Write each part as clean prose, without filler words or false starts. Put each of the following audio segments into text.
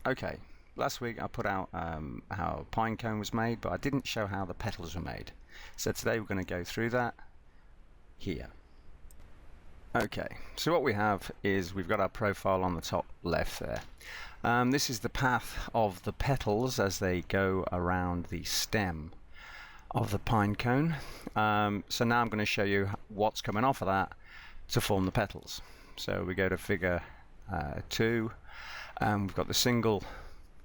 Okay, last week I put out how Pinecone was made, but I didn't show how the petals were made. So today we're going to go through that here. Okay, so what we have is we've got our profile on the top left there. This is the path of the petals as they go around the stem of the pinecone. So now I'm going to show you what's coming off of that to form the petals. So we go to figure 2. We've got the single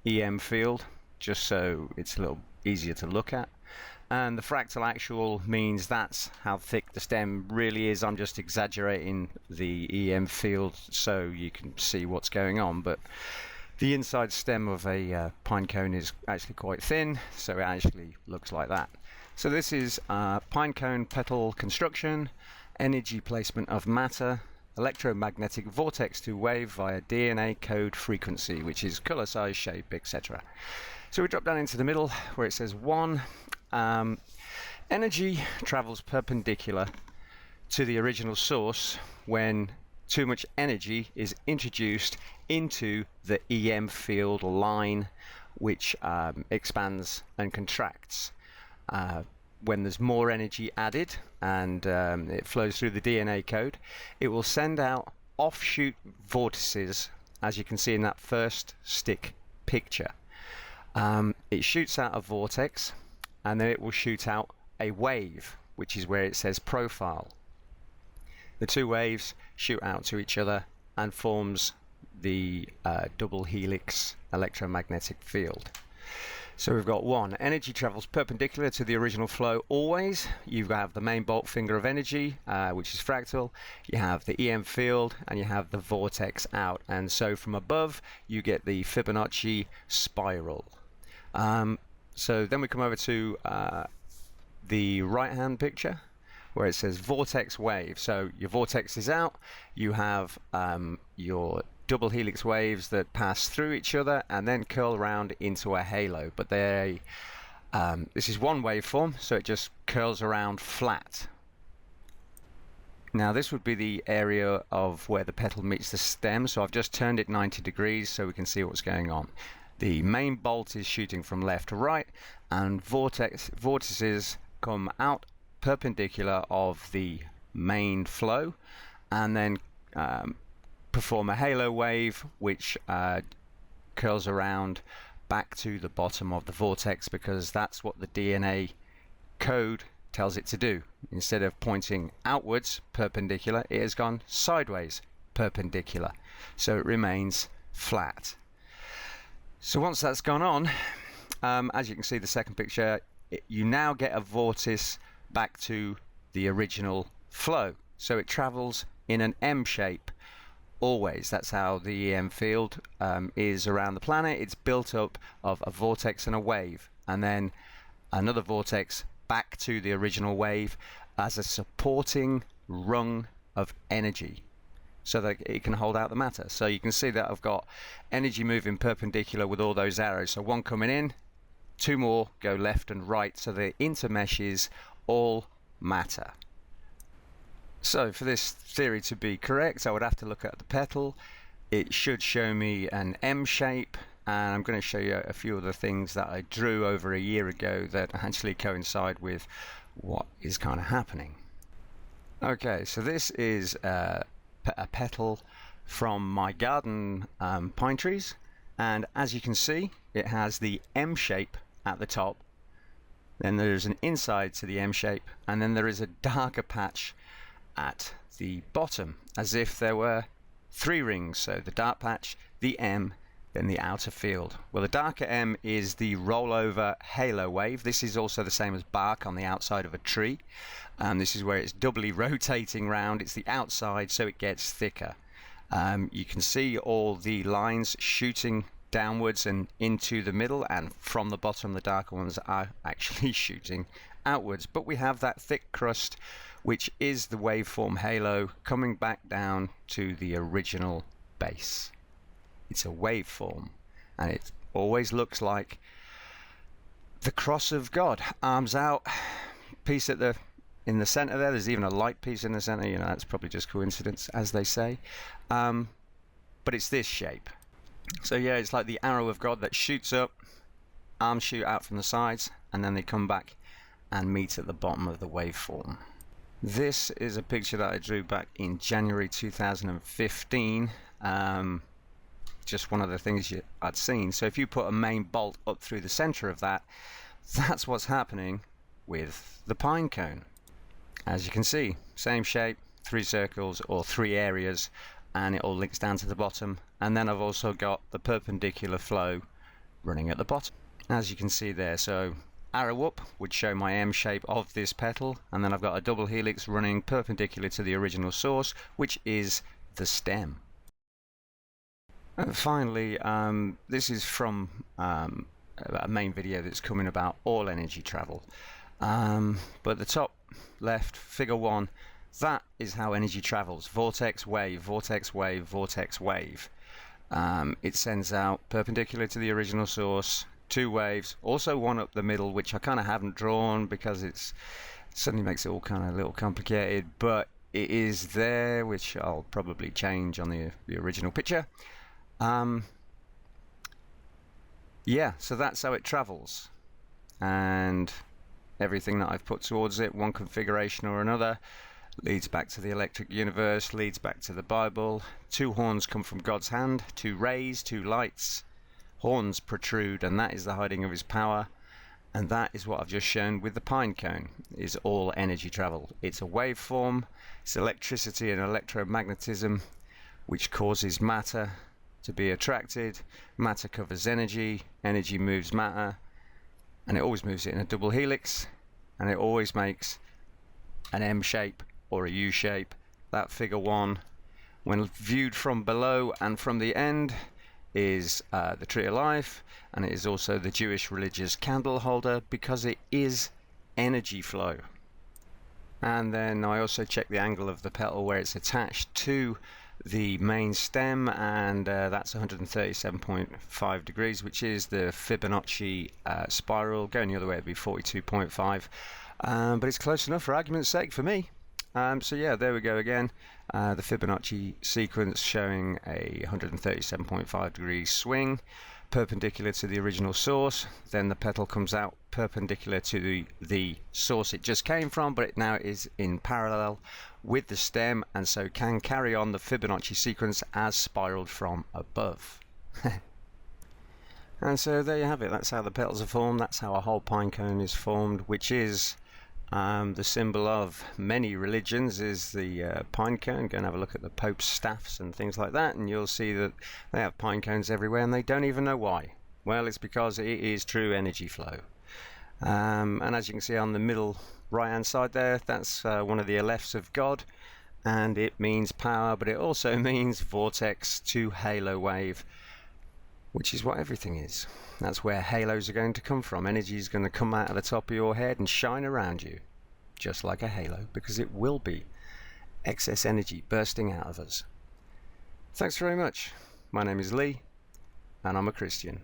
EM field, just so it's a little easier to look at. And the fractal actual means that's how thick the stem really is. I'm just exaggerating the EM field so you can see what's going on. But the inside stem of a pinecone is actually quite thin, so it actually looks like that. So this is Pinecone Petal Construction, energy placement of matter, electromagnetic vortex to wave via DNA code frequency, which is color, size, shape, etc. So we drop down into the middle where it says 1. Energy travels perpendicular to the original source when too much energy is introduced into the EM field line, which expands and contracts. When there's more energy added and it flows through the DNA code, it will send out offshoot vortices, as you can see in that first stick picture. It shoots out a vortex and then it will shoot out a wave, which is where it says profile. The two waves shoot out to each other and forms the double helix electromagnetic field. So we've got 1, energy travels perpendicular to the original flow always. You have the main bulk finger of energy, which is fractal. You have the EM field and you have the vortex out. And so from above, you get the Fibonacci spiral. So then we come over to the right-hand picture where it says vortex wave. So your vortex is out. You have your double helix waves that pass through each other and then curl around into a halo, but this is one waveform, so it just curls around flat. Now this would be the area of where the petal meets the stem, so I've just turned it 90 degrees so we can see what's going on. The main bolt is shooting from left to right, and vortices come out perpendicular of the main flow and then perform a halo wave, which curls around back to the bottom of the vortex, because that's what the DNA code tells it to do. Instead of pointing outwards perpendicular, it has gone sideways perpendicular, so it remains flat. So once that's gone on, as you can see the second picture, you now get a vortice back to the original flow, so it travels in an M shape always. That's how the EM field is around the planet. It's built up of a vortex and a wave, and then another vortex back to the original wave as a supporting rung of energy so that it can hold out the matter. So you can see that I've got energy moving perpendicular with all those arrows. So 1 coming in, 2 more go left and right, so the intermeshes all matter. So for this theory to be correct, I would have to look at the petal. It should show me an M shape, and I'm going to show you a few of the things that I drew over a year ago that actually coincide with what is kind of happening. Okay, so this is a petal from my garden pine trees, and as you can see, it has the M shape at the top, then there's an inside to the M shape, and then there is a darker patch at the bottom, as if there were 3 rings. So the dark patch, the M, then the outer field. Well, the darker M is the rollover halo wave. This is also the same as bark on the outside of a tree, and this is where it's doubly rotating round. It's the outside, so it gets thicker. You can see all the lines shooting downwards and into the middle, and from the bottom the darker ones are actually shooting outwards. But we have that thick crust, which is the waveform halo, coming back down to the original base. It's a waveform, and it always looks like the cross of God, arms out, piece at the in the center there. There's even a light piece in the center. You know, that's probably just coincidence, as they say. But it's this shape. So yeah, it's like the arrow of God that shoots up, arms shoot out from the sides, and then they come back and meet at the bottom of the waveform. This is a picture that I drew back in January 2015. Just one of the things I'd seen. So if you put a main bolt up through the center of that, that's what's happening with the pine cone. As you can see, same shape, 3 circles or 3 areas, and it all links down to the bottom. And then I've also got the perpendicular flow running at the bottom, as you can see there. So arrow up would show my M shape of this petal, and then I've got a double helix running perpendicular to the original source, which is the stem. And finally, this is from a main video that's coming about all energy travel. But the top left, figure 1, that is how energy travels. Vortex, wave, vortex, wave, vortex, wave. It sends out perpendicular to the original source, 2 waves, also one up the middle, which I kind of haven't drawn because it suddenly makes it all kind of a little complicated, but it is there, which I'll probably change on the original picture. Yeah, so that's how it travels, and everything that I've put towards it, one configuration or another, leads back to the electric universe, leads back to the Bible. 2 horns come from God's hand, 2 rays, 2 lights. Horns protrude, and that is the hiding of his power, and that is what I've just shown with the pine cone, is all energy travel. It's a waveform, it's electricity and electromagnetism, which causes matter to be attracted. Matter covers energy, energy moves matter, and it always moves it in a double helix, and it always makes an M shape or a U shape. That figure 1, when viewed from below and from the end, is the tree of life, and it is also the Jewish religious candle holder, because it is energy flow. And then I also check the angle of the petal where it's attached to the main stem, and that's 137.5 degrees, which is the Fibonacci spiral. Going the other way it'd be 42.5, but it's close enough for argument's sake for me. So yeah, there we go again, the Fibonacci sequence showing a 137.5 degrees swing perpendicular to the original source. Then the petal comes out perpendicular to the source it just came from, but it now is in parallel with the stem, and so can carry on the Fibonacci sequence as spiraled from above. And so there you have it. That's how the petals are formed. That's how a whole pine cone is formed, which is the symbol of many religions, is the pine cone. Go and have a look at the Pope's staffs and things like that, and you'll see that they have pine cones everywhere, and they don't even know why. Well, it's because it is true energy flow. And as you can see on the middle right hand side there, that's one of the Alephs of God, and it means power, but it also means vortex to halo wave, which is what everything is. That's where halos are going to come from. Energy is going to come out of the top of your head and shine around you, just like a halo, because it will be excess energy bursting out of us. Thanks very much. My name is Lee, and I'm a Christian.